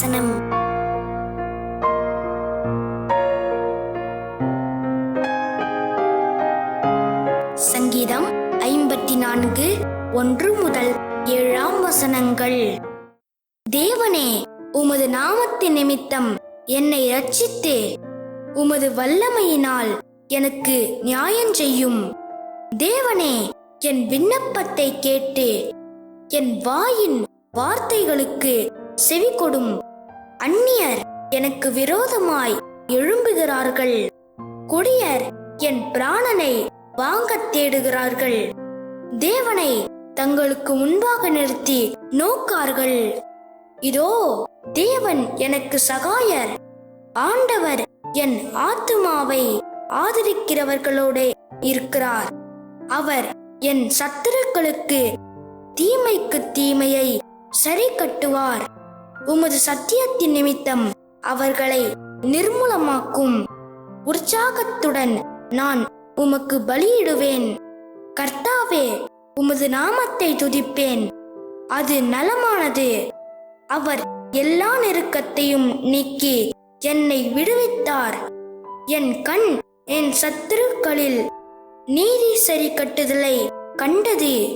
வசனம். சங்கீதம் 54 1 முதல் 7 வசனங்கள். தேவனே, உமது நாமத்தின் நிமித்தம் என்னை இரட்சித்து உமது வல்லமையினால் எனக்கு நியாயம் செய்யும். தேவனே, என் விண்ணப்பத்தை கேட்டு என் வாயின் வார்த்தைகளுக்கு செவி கொடும். அந்நியர் எனக்கு விரோதமாய் எழும்புகிறார்கள். கொடியர் என் பிராணனை வாங்கத் தேடுகிறார்கள். தேவனை தங்களுக்கு முன்பாக நிறுத்தி நோக்கார்கள். இதோ, தேவன் எனக்கு சகாயர். ஆண்டவர் என் ஆத்துமாவை ஆதரிக்கிறவர்களோடு இருக்கிறார். அவர் என் சத்துருக்களுக்கு தீமைக்கு தீமையை சரி கட்டுவார். உமது சத்தியத்தின் நிமித்தம் அவர்களை நிர்மூலமாக்கும். உற்சாகத்துடன் நான் உமக்கு பலியிடுவேன். கர்த்தாவே, உமது நாமத்தை துதிப்பேன். அது நலமானது. அவர் எல்லா நெருக்கத்தையும் நீக்கி என்னை விடுவித்தார். என் கண் என் சத்துருக்களில் நீதி சரி கட்டுதலை கண்டது.